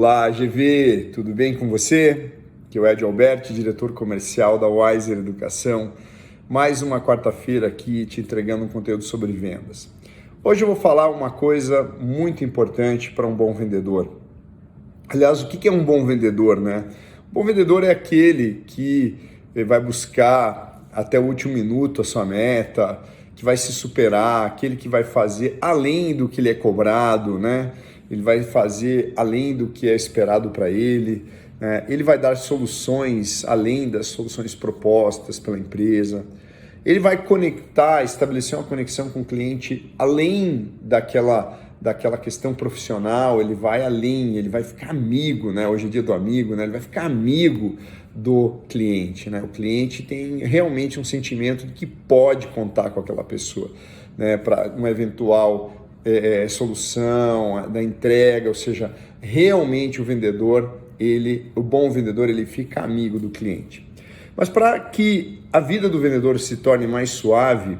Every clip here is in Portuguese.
Olá, GV, tudo bem com você? Aqui é o Ed Alberti, diretor comercial da Wiser Educação. Mais uma quarta-feira aqui te entregando um conteúdo sobre vendas. Hoje eu vou falar uma coisa muito importante para um bom vendedor. Aliás, o que é um bom vendedor, né? Um bom vendedor é aquele que vai buscar até o último minuto a sua meta, que vai se superar, aquele que vai fazer além do que lhe é cobrado, né? Ele vai fazer além do que é esperado para ele, né? Ele vai dar soluções além das soluções propostas pela empresa. Ele vai conectar, estabelecer uma conexão com o cliente além daquela questão profissional, ele vai além, ele vai ficar amigo, né? Hoje é dia do amigo, né? Ele vai ficar amigo do cliente, né? O cliente tem realmente um sentimento de que pode contar com aquela pessoa, né? Para uma eventual solução da entrega, ou seja, realmente o vendedor, o bom vendedor, ele fica amigo do cliente. Mas para que a vida do vendedor se torne mais suave,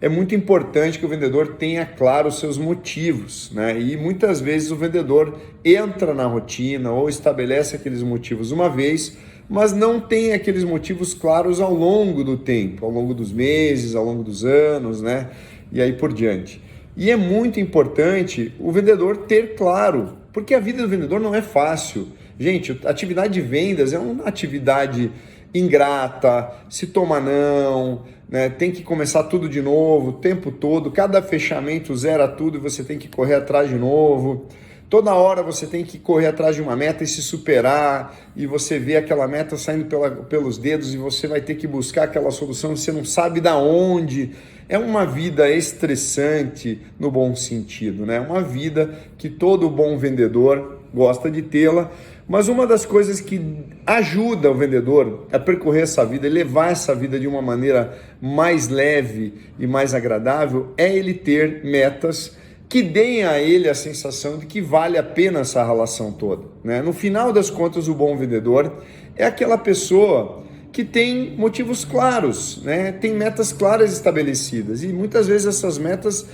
é muito importante que o vendedor tenha claro os seus motivos, né? E muitas vezes o vendedor entra na rotina ou estabelece aqueles motivos uma vez, mas não tem aqueles motivos claros ao longo do tempo, ao longo dos meses, ao longo dos anos, né? E aí por diante. E é muito importante o vendedor ter claro, porque a vida do vendedor não é fácil. Gente, a atividade de vendas é uma atividade ingrata, se toma não, né? Tem que começar tudo de novo o tempo todo, cada fechamento zera tudo e você tem que correr atrás de novo. Toda hora você tem que correr atrás de uma meta e se superar, e você vê aquela meta saindo pelos dedos e você vai ter que buscar aquela solução, você não sabe da onde. É uma vida estressante no bom sentido, né? Uma vida que todo bom vendedor gosta de tê-la, mas uma das coisas que ajuda o vendedor a percorrer essa vida e levar essa vida de uma maneira mais leve e mais agradável é ele ter metas que deem a ele a sensação de que vale a pena essa relação toda, né? No final das contas, o bom vendedor é aquela pessoa que tem motivos claros, né? Tem metas claras estabelecidas e muitas vezes essas metas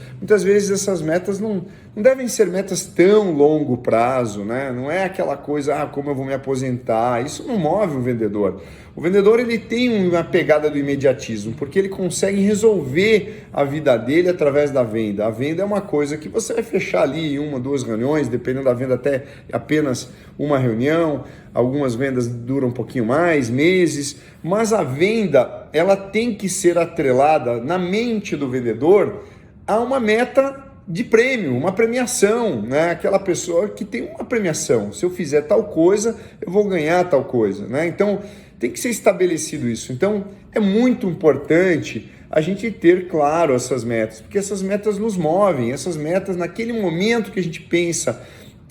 não devem ser metas tão longo prazo, né? Não é aquela coisa, como eu vou me aposentar, isso não move o vendedor. O vendedor, ele tem uma pegada do imediatismo, porque ele consegue resolver a vida dele através da venda. A venda é uma coisa que você vai fechar ali em 1, 2 reuniões, dependendo da venda até apenas uma reunião. Algumas vendas duram um pouquinho mais, meses, mas a venda, ela tem que ser atrelada na mente do vendedor a uma meta de prêmio, uma premiação, né? Aquela pessoa que tem uma premiação. Se eu fizer tal coisa, eu vou ganhar tal coisa, né? Então, tem que ser estabelecido isso. Então, é muito importante a gente ter claro essas metas, porque essas metas nos movem, essas metas, naquele momento que a gente pensa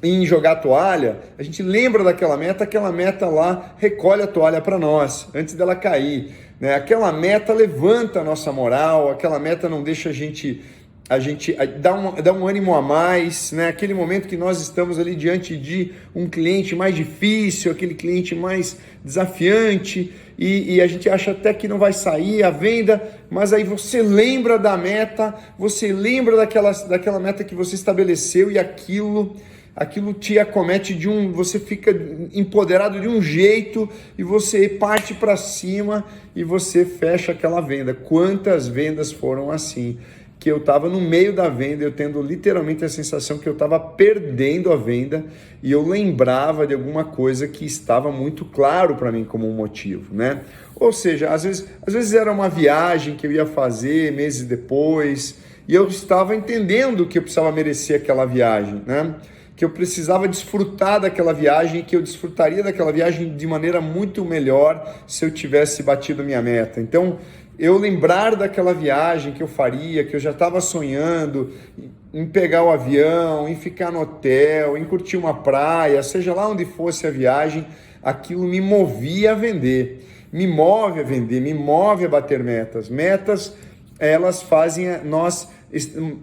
em jogar a toalha, a gente lembra daquela meta, aquela meta lá recolhe a toalha para nós, antes dela cair, né? Aquela meta levanta a nossa moral, aquela meta não deixa a gente dá um ânimo a mais, né? Aquele momento que nós estamos ali diante de um cliente mais difícil, aquele cliente mais desafiante, e a gente acha até que não vai sair a venda, mas aí você lembra da meta, você lembra daquela meta que você estabeleceu e aquilo te acomete você fica empoderado de um jeito e você parte para cima e você fecha aquela venda. Quantas vendas foram assim? Que eu estava no meio da venda, eu tendo literalmente a sensação que eu estava perdendo a venda e eu lembrava de alguma coisa que estava muito claro para mim como um motivo, né? Ou seja, às vezes era uma viagem que eu ia fazer meses depois e eu estava entendendo que eu precisava merecer aquela viagem, né? Que eu precisava desfrutar daquela viagem, que eu desfrutaria daquela viagem de maneira muito melhor se eu tivesse batido a minha meta. Então, eu lembrar daquela viagem que eu faria, que eu já estava sonhando em pegar o avião, em ficar no hotel, em curtir uma praia, seja lá onde fosse a viagem, aquilo me movia a vender, me move a vender, me move a bater metas. Metas, elas fazem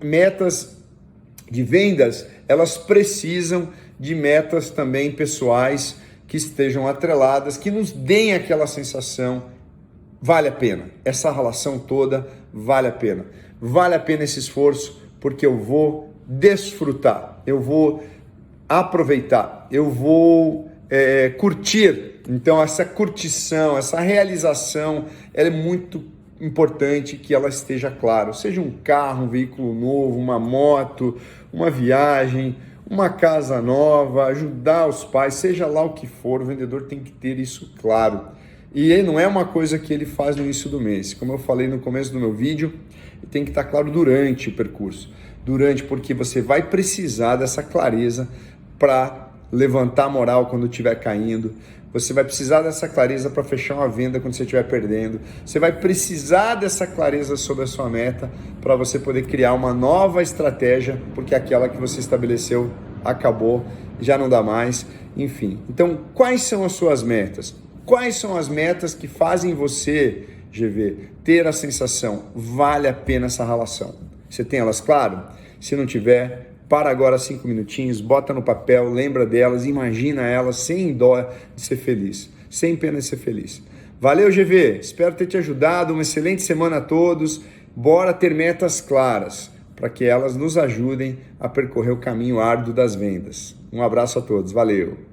metas de vendas, elas precisam de metas também pessoais que estejam atreladas, que nos deem aquela sensação. Vale a pena, essa relação toda vale a pena esse esforço, porque eu vou desfrutar, eu vou aproveitar, eu vou curtir. Então essa curtição, essa realização, ela é muito importante que ela esteja clara. Seja um carro, um veículo novo, uma moto, uma viagem, uma casa nova, ajudar os pais, seja lá o que for, o vendedor tem que ter isso claro. E aí não é uma coisa que ele faz no início do mês. Como eu falei no começo do meu vídeo, tem que estar claro durante o percurso. Porque você vai precisar dessa clareza para levantar a moral quando estiver caindo. Você vai precisar dessa clareza para fechar uma venda quando você estiver perdendo. Você vai precisar dessa clareza sobre a sua meta para você poder criar uma nova estratégia, porque aquela que você estabeleceu acabou, já não dá mais, enfim. Então, quais são as suas metas? Quais são as metas que fazem você, GV, ter a sensação, vale a pena essa relação? Você tem elas claro? Se não tiver, para agora 5 minutinhos, bota no papel, lembra delas, imagina elas sem dó de ser feliz, sem pena de ser feliz. Valeu, GV, espero ter te ajudado, uma excelente semana a todos, bora ter metas claras, para que elas nos ajudem a percorrer o caminho árduo das vendas. Um abraço a todos, valeu!